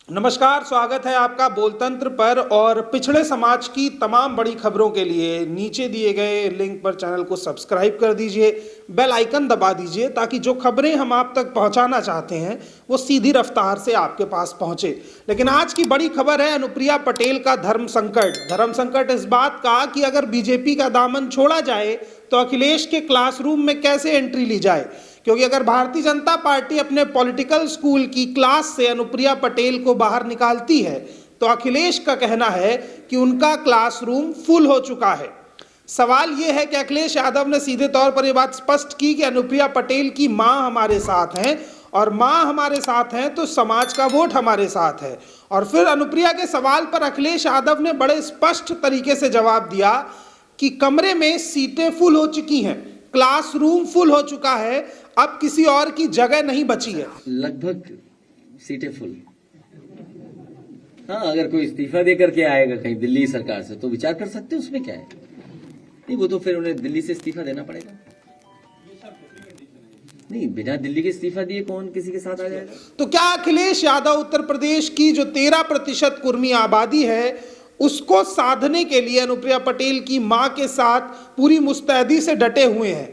नमस्कार, स्वागत है आपका बोलतंत्र पर। और पिछड़े समाज की तमाम बड़ी खबरों के लिए नीचे दिए गए लिंक पर चैनल को सब्सक्राइब कर दीजिए, बेल आइकन दबा दीजिए ताकि जो खबरें हम आप तक पहुंचाना चाहते हैं वो सीधी रफ्तार से आपके पास पहुंचे। लेकिन आज की बड़ी खबर है अनुप्रिया पटेल का धर्म संकट। धर्म संकट इस बात का कि अगर बीजेपी का दामन छोड़ा जाए तो अखिलेश के क्लासरूम में कैसे एंट्री ली जाए, क्योंकि अगर भारतीय जनता पार्टी अपने पॉलिटिकल स्कूल की क्लास से अनुप्रिया पटेल को बाहर निकालती है तो अखिलेश का कहना है कि उनका क्लासरूम फुल हो चुका है। सवाल यह है कि अखिलेश यादव ने सीधे तौर पर यह बात स्पष्ट की कि अनुप्रिया पटेल की मां हमारे साथ हैं और मां हमारे साथ हैं तो समाज का वोट हमारे साथ है। और फिर अनुप्रिया के सवाल पर अखिलेश यादव ने बड़े स्पष्ट तरीके से जवाब दिया कि कमरे में सीटें फुल हो चुकी हैं, क्लासरूम फुल हो चुका है, अब किसी और की जगह नहीं बची है। लगभग सीटें फुल। हाँ, अगर कोई इस्तीफा देकर के आएगा कहीं दिल्ली सरकार से तो विचार कर सकते हैं, उसमें क्या है। नहीं, वो तो फिर उन्हें दिल्ली से इस्तीफा देना पड़ेगा। नहीं, बिना दिल्ली के इस्तीफा दिए कौन किसी के साथ आ जाएगा। तो क्या अखिलेश यादव उत्तर प्रदेश की जो 13% कुर्मी आबादी है उसको साधने के लिए अनुप्रिया पटेल की मां के साथ पूरी मुस्तैदी से डटे हुए हैं?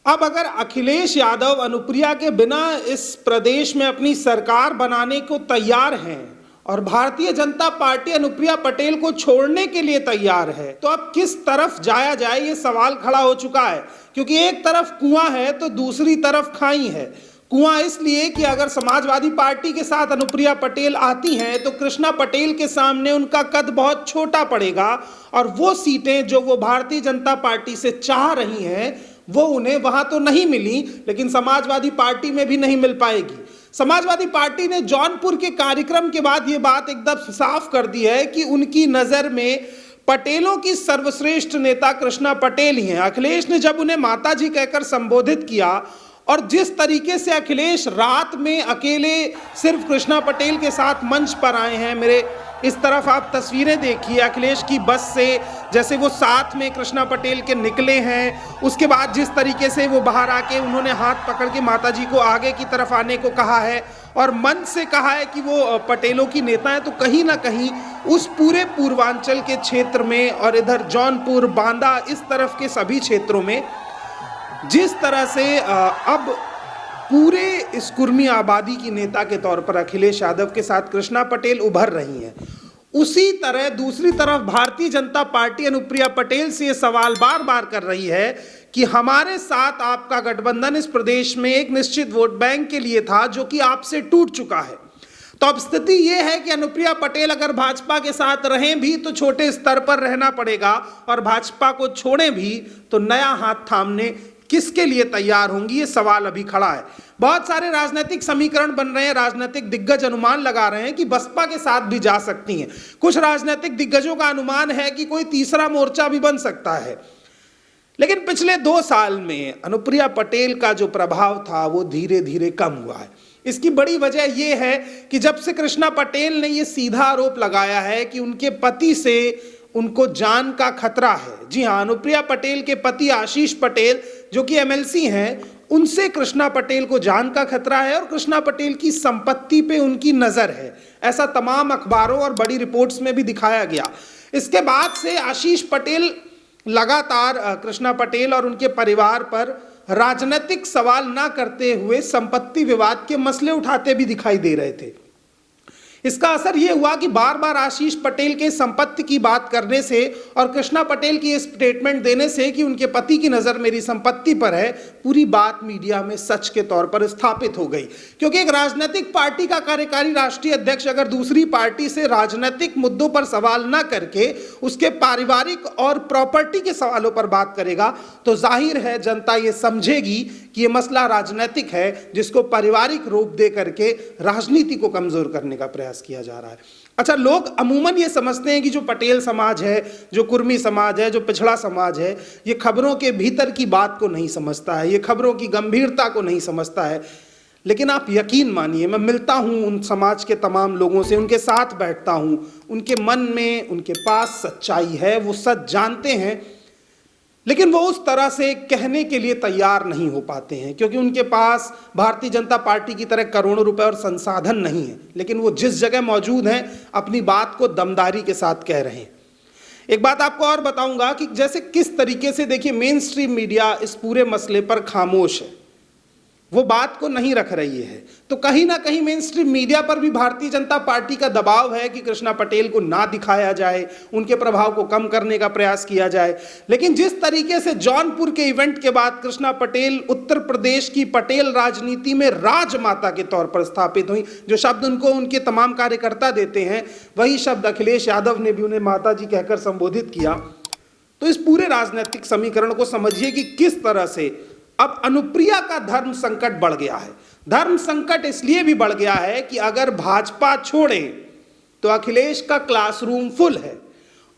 अब अगर अखिलेश यादव अनुप्रिया के बिना इस प्रदेश में अपनी सरकार बनाने को तैयार हैं और भारतीय जनता पार्टी अनुप्रिया पटेल को छोड़ने के लिए तैयार है तो अब किस तरफ जाया जाए, ये सवाल खड़ा हो चुका है। क्योंकि एक तरफ कुआं है तो दूसरी तरफ खाई है। कुआं इसलिए कि अगर समाजवादी पार्टी के साथ अनुप्रिया पटेल आती हैं तो कृष्णा पटेल के सामने उनका कद बहुत छोटा पड़ेगा और वो सीटें जो वो भारतीय जनता पार्टी से चाह रही हैं वो उन्हें वहां तो नहीं मिली, लेकिन समाजवादी पार्टी में भी नहीं मिल पाएगी। समाजवादी पार्टी ने जौनपुर के कार्यक्रम के बाद ये बात एकदम साफ कर दी है कि उनकी नजर में पटेलों की सर्वश्रेष्ठ नेता कृष्णा पटेल ही हैं। अखिलेश ने जब उन्हें माताजी कहकर संबोधित किया और जिस तरीके से अखिलेश रात में अकेले सिर्फ कृष्णा पटेल के साथ मंच पर आए हैं, मेरे इस तरफ आप तस्वीरें देखिए अखिलेश की बस से, जैसे वो साथ में कृष्णा पटेल के निकले हैं। उसके बाद जिस तरीके से वो बाहर आके उन्होंने हाथ पकड़ के माताजी को आगे की तरफ आने को कहा है और मन से कहा है कि वो पटेलों की नेता है, तो कहीं ना कहीं उस पूरे पूर्वांचल के क्षेत्र में और इधर जौनपुर, बांदा, इस तरफ के सभी क्षेत्रों में जिस तरह से अब पूरे इस कुर्मी आबादी की नेता के तौर पर अखिलेश यादव के साथ कृष्णा पटेल उभर रही हैं, उसी तरह दूसरी तरफ भारतीय जनता पार्टी अनुप्रिया पटेल से ये सवाल बार बार कर रही है कि हमारे साथ आपका गठबंधन इस प्रदेश में एक निश्चित वोट बैंक के लिए था जो कि आपसे टूट चुका है। तो अब स्थिति यह है कि अनुप्रिया पटेल अगर भाजपा के साथ रहें भी तो छोटे स्तर पर रहना पड़ेगा और भाजपा को छोड़ें भी तो नया हाथ थामने किसके लिए तैयार होंगी, ये सवाल अभी खड़ा है। बहुत सारे राजनीतिक समीकरण बन रहे हैं, राजनीतिक दिग्गज अनुमान लगा रहे हैं कि बसपा के साथ भी जा सकती हैं। कुछ राजनीतिक दिग्गजों का अनुमान है कि कोई तीसरा मोर्चा भी बन सकता है। लेकिन पिछले 2 साल में अनुप्रिया पटेल का जो प्रभाव था वो धीरे धीरे कम हुआ है। इसकी बड़ी वजह यह है कि जब से कृष्णा पटेल ने यह सीधा आरोप लगाया है कि उनके पति से उनको जान का खतरा है। जी हाँ, अनुप्रिया पटेल के पति आशीष पटेल जो कि एमएलसी हैं, उनसे कृष्णा पटेल को जान का खतरा है और कृष्णा पटेल की संपत्ति पे उनकी नजर है। ऐसा तमाम अखबारों और बड़ी रिपोर्ट्स में भी दिखाया गया। इसके बाद से आशीष पटेल लगातार कृष्णा पटेल और उनके परिवार पर राजनीतिक सवाल ना करते हुए संपत्ति विवाद के मसले उठाते भी दिखाई दे रहे थे। इसका असर यह हुआ कि बार बार आशीष पटेल के संपत्ति की बात करने से और कृष्णा पटेल की स्टेटमेंट देने से कि उनके पति की नज़र मेरी संपत्ति पर है, पूरी बात मीडिया में सच के तौर पर स्थापित हो गई। क्योंकि एक राजनीतिक पार्टी का कार्यकारी राष्ट्रीय अध्यक्ष अगर दूसरी पार्टी से राजनीतिक मुद्दों पर सवाल न करके उसके पारिवारिक और प्रॉपर्टी के सवालों पर बात करेगा तो जाहिर है जनता ये समझेगी कि ये मसला राजनीतिक है, जिसको पारिवारिक रूप दे करके राजनीति को कमजोर करने का प्रयास किया जा रहा है। अच्छा, लोग अमूमन ये समझते हैं कि जो पटेल समाज है, जो कुर्मी समाज है, जो पिछड़ा समाज है, ये खबरों के भीतर की बात को नहीं समझता है, ये खबरों की गंभीरता को नहीं समझता है। लेकिन आप यकीन मानिए, मैं मिलता हूं उन समाज के तमाम लोगों से, उनके साथ बैठता हूं, उनके मन में, उनके पास सच्चाई है, वो सच जानते हैं। लेकिन वो उस तरह से कहने के लिए तैयार नहीं हो पाते हैं, क्योंकि उनके पास भारतीय जनता पार्टी की तरह करोड़ों रुपए और संसाधन नहीं है। लेकिन वो जिस जगह मौजूद हैं अपनी बात को दमदारी के साथ कह रहे हैं। एक बात आपको और बताऊंगा कि जैसे किस तरीके से, देखिए, मेन स्ट्रीम मीडिया इस पूरे मसले पर खामोश है, वो बात को नहीं रख रही है। तो कहीं ना कहीं मेन स्ट्रीम मीडिया पर भी भारतीय जनता पार्टी का दबाव है कि कृष्णा पटेल को ना दिखाया जाए, उनके प्रभाव को कम करने का प्रयास किया जाए। लेकिन जिस तरीके से जौनपुर के इवेंट के बाद कृष्णा पटेल उत्तर प्रदेश की पटेल राजनीति में राजमाता के तौर पर स्थापित हुई, जो शब्द उनको उनके तमाम कार्यकर्ता देते हैं, वही शब्द अखिलेश यादव ने भी उन्हें माता जी कहकर संबोधित किया। तो इस पूरे राजनीतिक समीकरण को समझिए कि किस तरह से अब अनुप्रिया का धर्म संकट बढ़ गया है। धर्म संकट इसलिए भी बढ़ गया है कि अगर भाजपा छोड़े तो अखिलेश का क्लासरूम फुल है,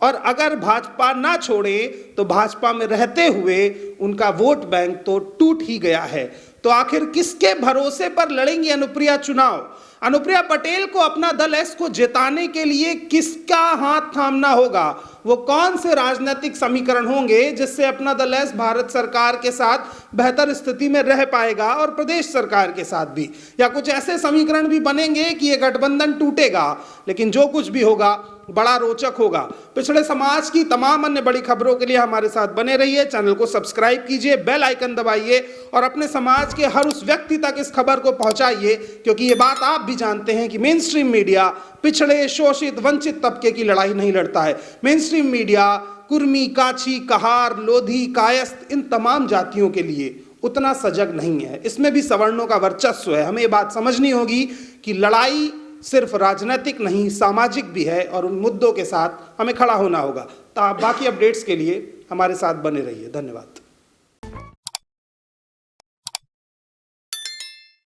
और अगर भाजपा ना छोड़े तो भाजपा में रहते हुए उनका वोट बैंक तो टूट ही गया है। तो आखिर किसके भरोसे पर लड़ेंगी अनुप्रिया चुनाव? अनुप्रिया पटेल को अपना दल एस को जिताने के लिए किसका हाथ थामना होगा? वो कौन से राजनीतिक समीकरण होंगे जिससे अपना दल एस भारत सरकार के साथ बेहतर स्थिति में रह पाएगा और प्रदेश सरकार के साथ भी? या कुछ ऐसे समीकरण भी बनेंगे कि ये गठबंधन टूटेगा? लेकिन जो कुछ भी होगा बड़ा रोचक होगा। पिछड़े समाज की तमाम अन्य बड़ी खबरों के लिए हमारे साथ बने रहिए, चैनल को सब्सक्राइब कीजिए, बेल आइकन दबाइए और अपने समाज के हर उस व्यक्ति तक इस खबर को पहुंचाइए, क्योंकि ये बात आप भी जानते हैं कि मेन स्ट्रीम मीडिया पिछड़े, शोषित, वंचित तबके की लड़ाई नहीं लड़ता है। Mainstream media Kurmi, Kachhi, Kahar, Lodhi, Kayastha, इन तमाम जातियों के लिए उतना सजग नहीं है। इसमें भी सवर्णों का वर्चस्व है। हमें ये बात समझनी होगी कि लड़ाई सिर्फ राजनीतिक नहीं, सामाजिक भी है, और उन मुद्दों के साथ हमें खड़ा होना होगा। तो बाकी अपडेट्स के लिए हमारे साथ बने रहिए। धन्यवाद।